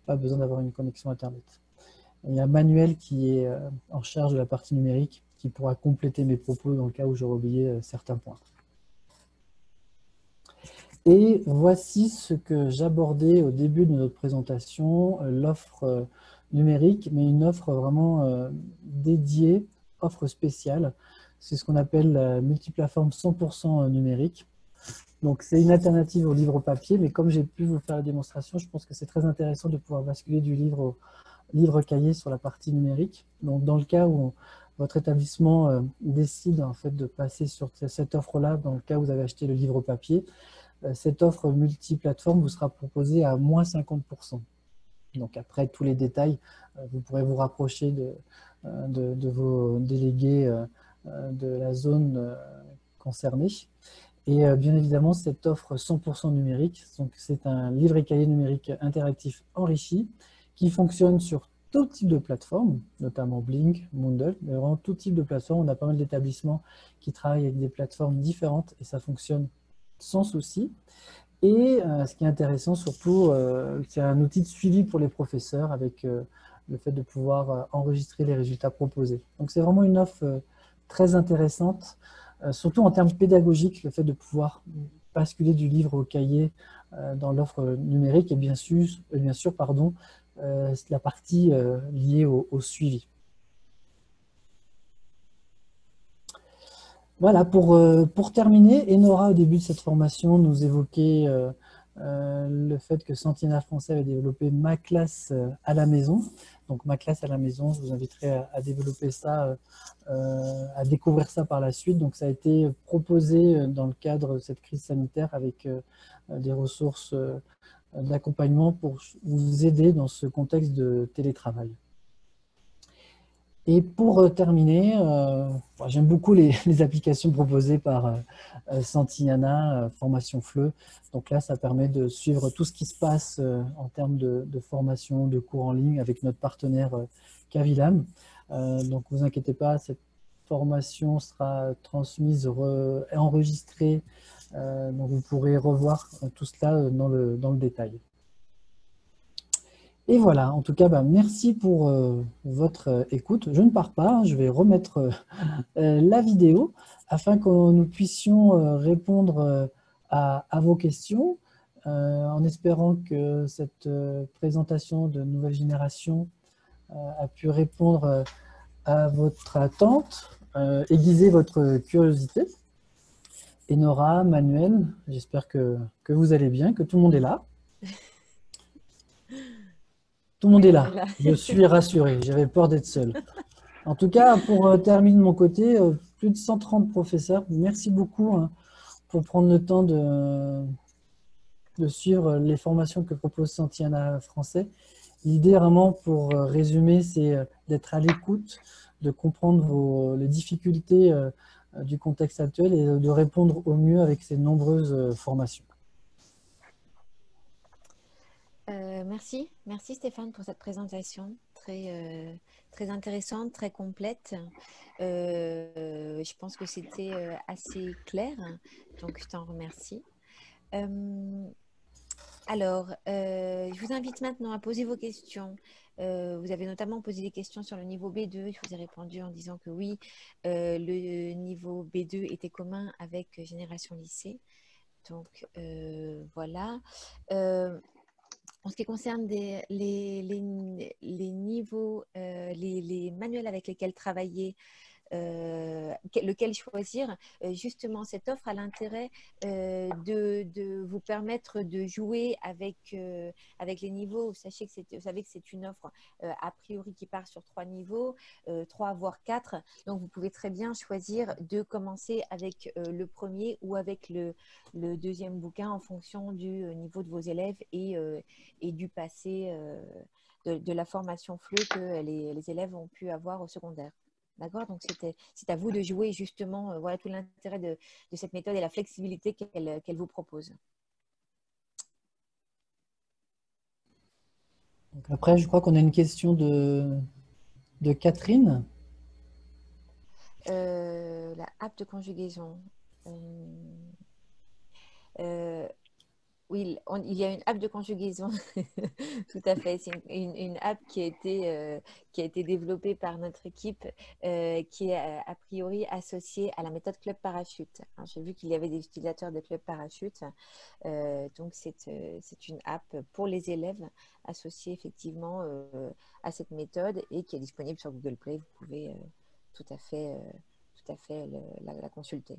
pas besoin d'avoir une connexion Internet. Il y a Manuel qui est en charge de la partie numérique, qui pourra compléter mes propos dans le cas où j'aurais oublié certains points. Et voici ce que j'abordais au début de notre présentation, l'offre numérique, mais une offre vraiment dédiée, offre spéciale. C'est ce qu'on appelle la multiplateforme 100% numérique. Donc c'est une alternative au livre papier, mais comme j'ai pu vous faire la démonstration, je pense que c'est très intéressant de pouvoir basculer du livre cahier sur la partie numérique. Donc dans le cas où votre établissement décide en fait de passer sur cette offre-là, dans le cas où vous avez acheté le livre papier, cette offre multiplateforme vous sera proposée à moins 50%. Donc après tous les détails, vous pourrez vous rapprocher de vos délégués de la zone concernée. Et bien évidemment, cette offre 100% numérique, c'est un livre et cahier numérique interactif enrichi qui fonctionne sur tout type de plateforme, notamment Blink, Moodle, mais vraiment tout type de plateforme. On a pas mal d'établissements qui travaillent avec des plateformes différentes et ça fonctionne sans souci. Et ce qui est intéressant surtout, c'est un outil de suivi pour les professeurs avec le fait de pouvoir enregistrer les résultats proposés. Donc c'est vraiment une offre très intéressante, surtout en termes pédagogiques, le fait de pouvoir basculer du livre au cahier dans l'offre numérique et bien sûr la partie liée au suivi. Voilà, pour terminer, Enora, au début de cette formation, nous évoquait le fait que Santiana Français avait développé Ma classe à la maison. Donc, Ma classe à la maison, je vous inviterai à développer ça, à découvrir ça par la suite. Donc, ça a été proposé dans le cadre de cette crise sanitaire avec des ressources d'accompagnement pour vous aider dans ce contexte de télétravail. Et pour terminer, j'aime beaucoup les applications proposées par Santiana, Formation FLE. Donc là, ça permet de suivre tout ce qui se passe en termes de formation, de cours en ligne avec notre partenaire Cavilam. Donc ne vous inquiétez pas, cette formation sera transmise, enregistrée. Donc vous pourrez revoir tout cela dans le détail. Et voilà, en tout cas, merci pour votre écoute. Je ne pars pas, je vais remettre la vidéo afin que nous puissions répondre à vos questions, en espérant que cette présentation de Nouvelle Génération a pu répondre à votre attente, aiguiser votre curiosité. Enora, Manuel, j'espère que vous allez bien, que tout le monde est là. Tout le monde est là. Je suis rassuré. J'avais peur d'être seul. En tout cas, pour terminer de mon côté, plus de 130 professeurs. Merci beaucoup pour prendre le temps de suivre les formations que propose Santiana Français. L'idée vraiment, pour résumer, c'est d'être à l'écoute, de comprendre les difficultés du contexte actuel et de répondre au mieux avec ces nombreuses formations. Merci Stéphane pour cette présentation très intéressante, très complète. Je pense que c'était assez clair, donc je t'en remercie. Alors, je vous invite maintenant à poser vos questions. Vous avez notamment posé des questions sur le niveau B2. Je vous ai répondu en disant que oui, le niveau B2 était commun avec Génération Lycée. Donc, voilà. En ce qui concerne les niveaux, les manuels avec lesquels travailler, lequel choisir, justement cette offre a l'intérêt de vous permettre de jouer avec les niveaux. Vous savez que c'est une offre a priori qui part sur 3 niveaux, 3 voire 4, donc vous pouvez très bien choisir de commencer avec le premier ou avec le deuxième bouquin en fonction du niveau de vos élèves et du passé de la formation FLE que les élèves ont pu avoir au secondaire. D'accord? Donc, c'est à vous de jouer justement, voilà tout l'intérêt de cette méthode et la flexibilité qu'elle vous propose. Donc après, je crois qu'on a une question de Catherine. La app de conjugaison. Oui, il y a une app de conjugaison, tout à fait. C'est une app qui a été développée par notre équipe, qui est a priori associée à la méthode Club Parachute. Hein, j'ai vu qu'il y avait des utilisateurs de Club Parachute. Donc, c'est une app pour les élèves associée effectivement à cette méthode et qui est disponible sur Google Play. Vous pouvez tout à fait la consulter.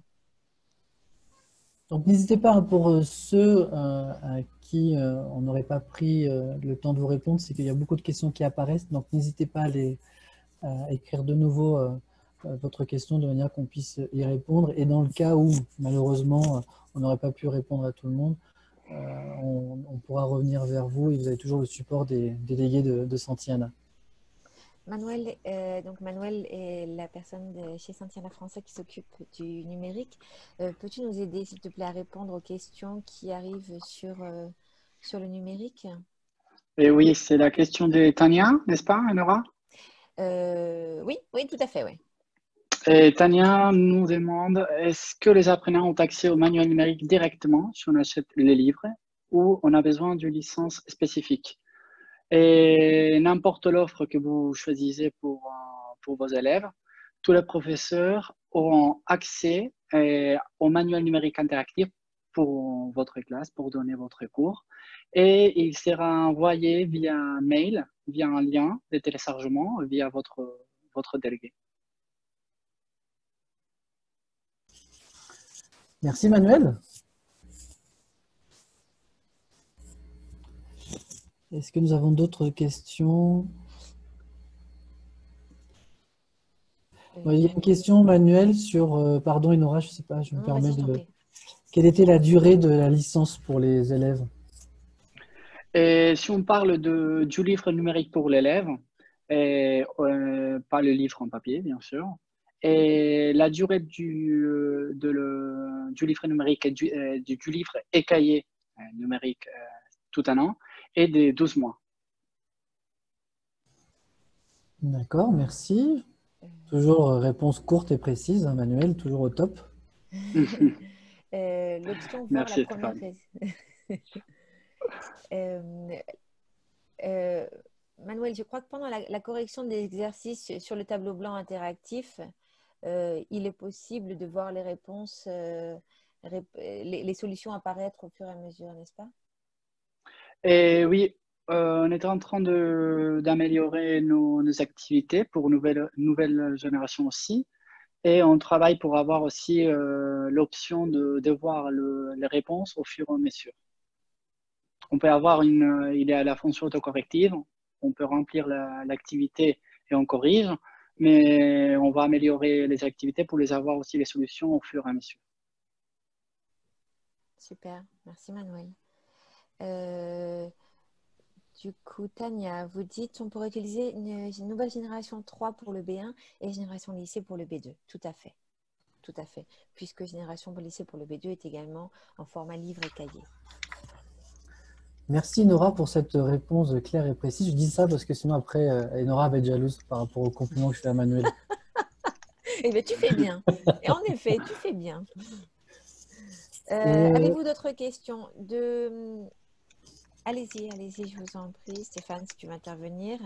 Donc n'hésitez pas, hein, pour ceux à qui on n'aurait pas pris le temps de vous répondre, c'est qu'il y a beaucoup de questions qui apparaissent, donc n'hésitez pas à écrire de nouveau votre question de manière qu'on puisse y répondre. Et dans le cas où malheureusement on n'aurait pas pu répondre à tout le monde, on pourra revenir vers vous et vous avez toujours le support des délégués de Santillana. Manuel, donc Manuel est la personne de chez Santillana Français qui s'occupe du numérique. Peux-tu nous aider, s'il te plaît, à répondre aux questions qui arrivent sur le numérique? Et oui, c'est la question de Tania, n'est-ce pas, Nora? Oui, tout à fait, oui. Et Tania nous demande, est-ce que les apprenants ont accès au manuel numérique directement si on achète les livres ou on a besoin d'une licence spécifique? Et n'importe l'offre que vous choisissez pour vos élèves, tous les professeurs auront accès au manuel numérique interactif pour votre classe, pour donner votre cours. Et il sera envoyé via mail, via un lien de téléchargement, via votre délégué. Merci Manuel. Est-ce que nous avons d'autres questions? Il y a une question, Manuel, sur... pardon, Enora, je ne sais pas, je me permets de... Quelle était la durée de la licence pour les élèves? Et si on parle du livre numérique pour l'élève, pas le livre en papier, bien sûr, et la durée du livre numérique et du livre et cahier numérique tout un an est de 12 mois. D'accord, merci. Toujours réponse courte et précise, hein, Manuel, toujours au top. L'option voir la première Manuel, je crois que pendant la correction des exercices sur le tableau blanc interactif, il est possible de voir les réponses, les solutions apparaître au fur et à mesure, n'est-ce pas? Et oui, on est en train d'améliorer nos activités pour nouvelle génération aussi. Et on travaille pour avoir aussi l'option de voir les réponses au fur et à mesure. On peut avoir il y a la fonction autocorrective, on peut remplir l'activité et on corrige, mais on va améliorer les activités pour les avoir aussi les solutions au fur et à mesure. Super, merci Manuel. Du coup, Tania, vous dites on pourrait utiliser une nouvelle génération 3 pour le B1 et génération lycée pour le B2. Tout à fait. Tout à fait. Puisque génération lycée pour le B2 est également en format livre et cahier. Merci Nora pour cette réponse claire et précise. Je dis ça parce que sinon après, Nora va être jalouse par rapport au compliment que je fais à Manuel. Eh bien, tu fais bien. Et en effet, tu fais bien. Avez-vous d'autres questions Allez-y, je vous en prie. Stéphane, si tu veux intervenir.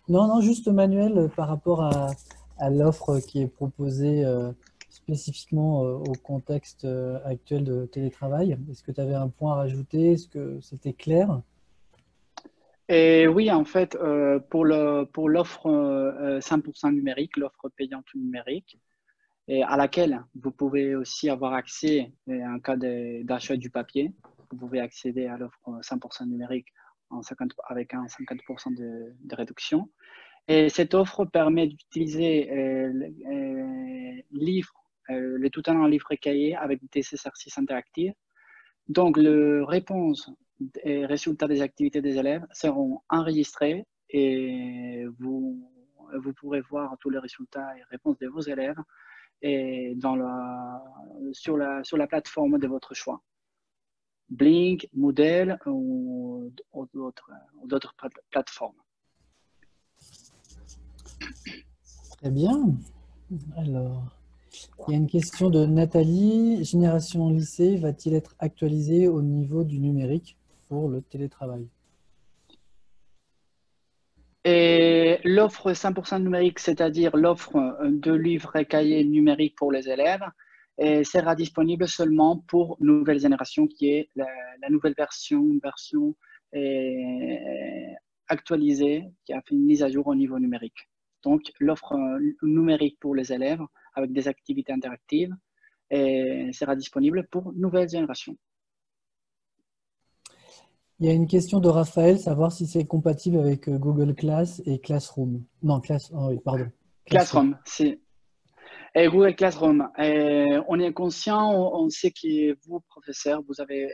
Non, juste Manuel, par rapport à l'offre qui est proposée spécifiquement au contexte actuel de télétravail. Est-ce que tu avais un point à rajouter? Est-ce que c'était clair? Et oui, en fait, pour l'offre 100% numérique, l'offre payante numérique, et à laquelle vous pouvez aussi avoir accès en cas d'achat du papier. Vous pouvez accéder à l'offre 100% numérique avec un 50% de réduction. Et cette offre permet d'utiliser le tout en livre et cahier avec des exercices interactifs. Donc, les réponses et résultats des activités des élèves seront enregistrés et vous vous pourrez voir tous les résultats et réponses de vos élèves et sur la plateforme de votre choix. Blink, Moodle ou d'autres plateformes. Très bien. Alors, il y a une question de Nathalie. Génération lycée va-t-il être actualisé au niveau du numérique pour le télétravail? Et l'offre 100% numérique, c'est-à-dire l'offre de livres et cahiers numériques pour les élèves, sera disponible seulement pour nouvelle génération, qui est la nouvelle version actualisée, qui a fait une mise à jour au niveau numérique. Donc, l'offre numérique pour les élèves avec des activités interactives sera disponible pour nouvelle génération. Il y a une question de Raphaël, savoir si c'est compatible avec Google Class et Classroom. Non, oui, pardon. Classroom, c'est. Et Google Classroom, on est conscient, on sait que vous, professeurs, vous avez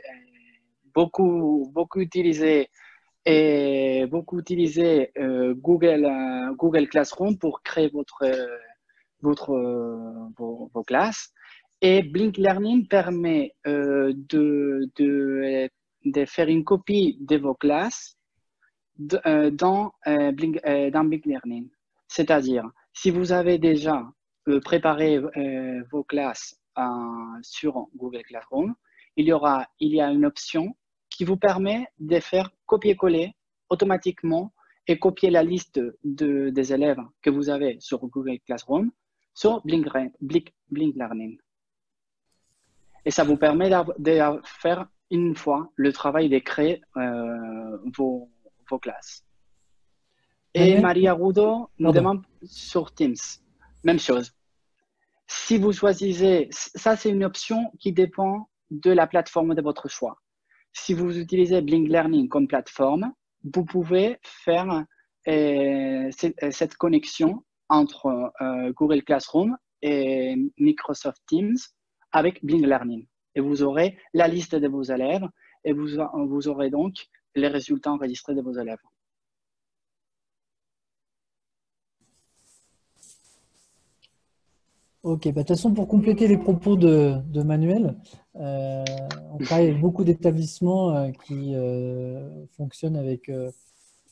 beaucoup utilisé Google Classroom pour créer vos classes. Et Blink Learning permet de faire une copie de vos classes dans Blink Learning. C'est-à-dire, si vous avez déjà préparé vos classes sur Google Classroom, il y a une option qui vous permet de faire copier-coller automatiquement et copier la liste des élèves que vous avez sur Google Classroom sur Blink Learning. Et ça vous permet de faire une fois le travail de créer vos classes. Et Maria Rudo nous demande sur Teams, même chose. Si vous choisissez, ça c'est une option qui dépend de la plateforme de votre choix. Si vous utilisez Blink Learning comme plateforme, vous pouvez faire cette connexion entre Google Classroom et Microsoft Teams avec Blink Learning. Et vous aurez la liste de vos élèves et vous aurez donc les résultats enregistrés de vos élèves. Ok, bah, de toute façon, pour compléter les propos de Manuel, on travaille avec beaucoup d'établissements qui fonctionnent avec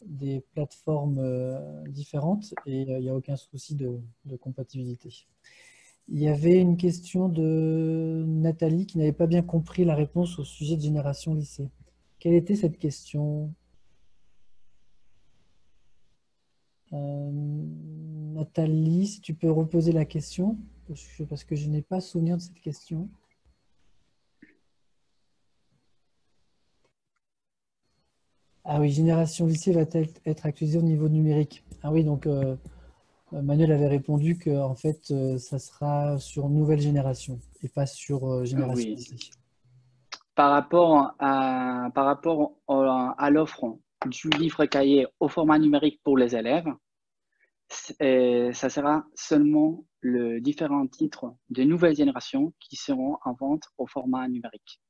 des plateformes différentes et il n'y a aucun souci de compatibilité. Il y avait une question de Nathalie qui n'avait pas bien compris la réponse au sujet de génération lycée. Quelle était cette question? Nathalie, si tu peux reposer la question, parce que je n'ai pas souvenir de cette question. Ah oui, génération lycée va-t-elle être actualisée au niveau numérique? Ah oui, donc Manuel avait répondu que en fait, ça sera sur nouvelle génération et pas sur génération lycée. Par rapport à l'offre du livre cahier au format numérique pour les élèves, ça sera seulement les différents titres de nouvelle génération qui seront en vente au format numérique.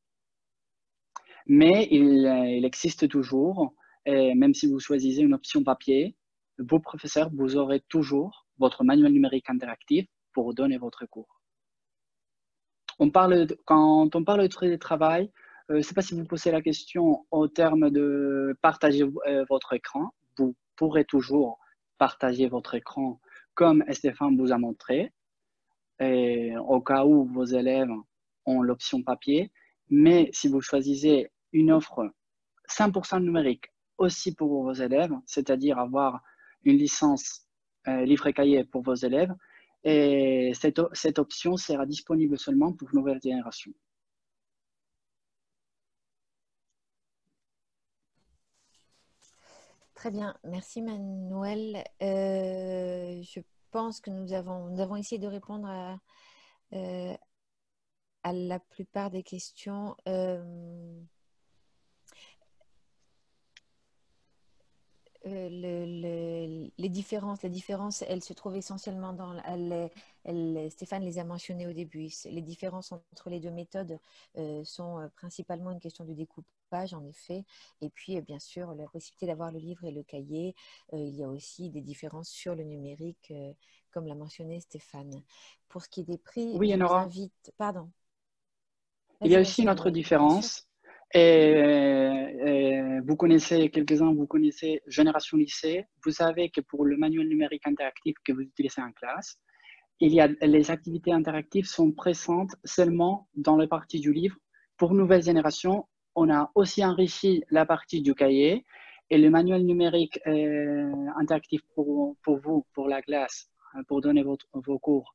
Mais il existe toujours, et même si vous choisissez une option papier, vos professeurs, vous aurez toujours votre manuel numérique interactif pour donner votre cours. Quand on parle de télétravail, je ne sais pas si vous posez la question au terme de partager votre écran. Vous pourrez toujours partager votre écran comme Stéphane vous a montré, et au cas où vos élèves ont l'option papier. Mais si vous choisissez une offre 100% numérique aussi pour vos élèves, c'est-à-dire avoir une licence livre et cahier pour vos élèves, et cette option sera disponible seulement pour nouvelle génération. Très bien, merci Manuel. Je pense que nous avons essayé de répondre à la plupart des questions. Les différences, elles se trouvent essentiellement dans, Stéphane les a mentionnées au début. Les différences entre les deux méthodes sont principalement une question de découpage, en effet. Et puis, bien sûr, la possibilité d'avoir le livre et le cahier. Il y a aussi des différences sur le numérique, comme l'a mentionné Stéphane. Pour ce qui est des prix, Oui, je vous Nora. invite... Pardon. Il y a Vas-y, aussi une autre oui, bien sûr. différence. Et vous connaissez, quelques-uns, vous connaissez Génération Lycée. Vous savez que pour le manuel numérique interactif que vous utilisez en classe, les activités interactives sont présentes seulement dans la partie du livre. Pour Nouvelle Génération, on a aussi enrichi la partie du cahier et le manuel numérique interactif pour vous, pour la classe, pour donner vos cours,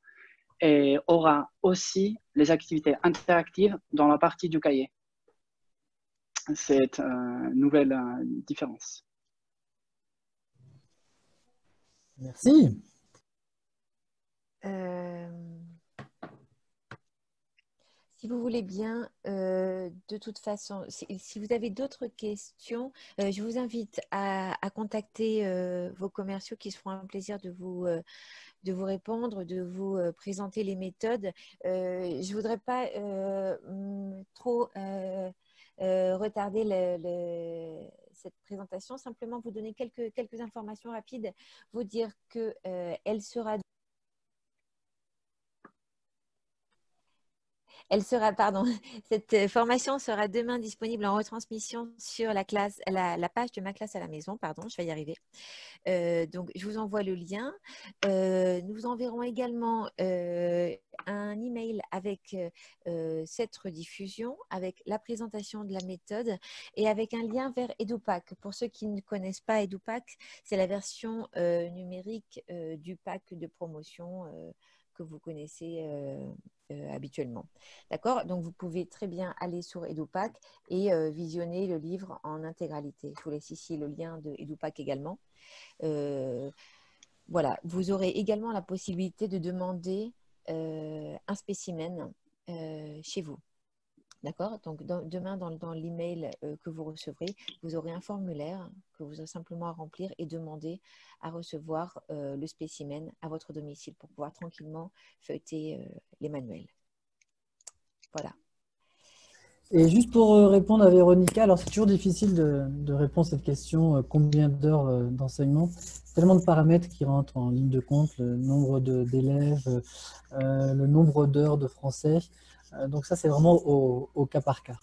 et aura aussi les activités interactives dans la partie du cahier. C'est une nouvelle différence. Merci. Si vous voulez bien, de toute façon, si vous avez d'autres questions, je vous invite à contacter vos commerciaux qui se feront un plaisir de vous répondre, de vous présenter les méthodes. Je ne voudrais pas trop retarder cette présentation, simplement vous donner quelques informations rapides, vous dire qu'elle sera... Cette formation sera demain disponible en retransmission sur la page de Ma classe à la maison. Pardon, je vais y arriver. Donc, je vous envoie le lien. Nous vous enverrons également un email avec cette rediffusion, avec la présentation de la méthode et avec un lien vers EduPack. Pour ceux qui ne connaissent pas EduPack, c'est la version numérique du pack de promotion que vous connaissez habituellement. D'accord? Donc, vous pouvez très bien aller sur EduPack et visionner le livre en intégralité. Je vous laisse ici le lien de EduPack également. Voilà, vous aurez également la possibilité de demander un spécimen chez vous. D'accord? Donc, demain, dans l'email que vous recevrez, vous aurez un formulaire que vous avez simplement à remplir et demander à recevoir le spécimen à votre domicile pour pouvoir tranquillement feuilleter les manuels. Voilà. Et juste pour répondre à Véronica, alors c'est toujours difficile de répondre à cette question, combien d'heures d'enseignement? Tellement de paramètres qui rentrent en ligne de compte, le nombre d'élèves, le nombre d'heures de français. Donc ça, c'est vraiment au cas par cas.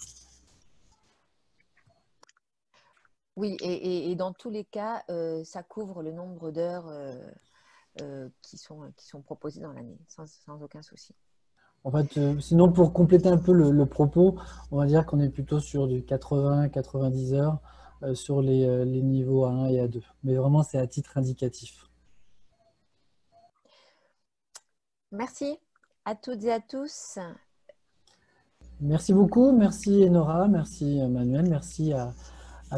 Oui, et dans tous les cas, ça couvre le nombre d'heures qui sont proposées dans l'année, sans aucun souci. En fait, sinon, pour compléter un peu le propos, on va dire qu'on est plutôt sur du 80-90 heures sur les niveaux A1 et A2. Mais vraiment, c'est à titre indicatif. Merci à toutes et à tous. Merci beaucoup. Merci Enora, merci Manuel, merci à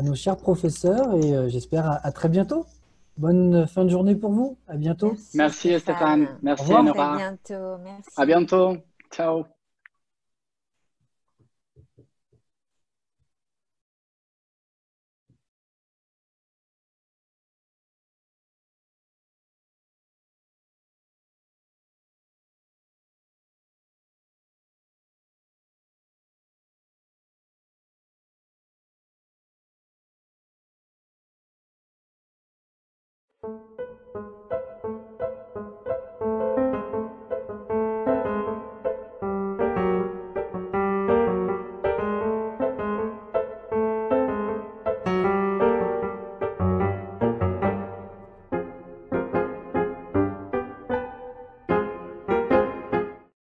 nos chers professeurs et j'espère à très bientôt. Bonne fin de journée pour vous. À bientôt. Merci Stéphane. Merci Au revoir. Nora. À bientôt. Merci. À bientôt. Ciao.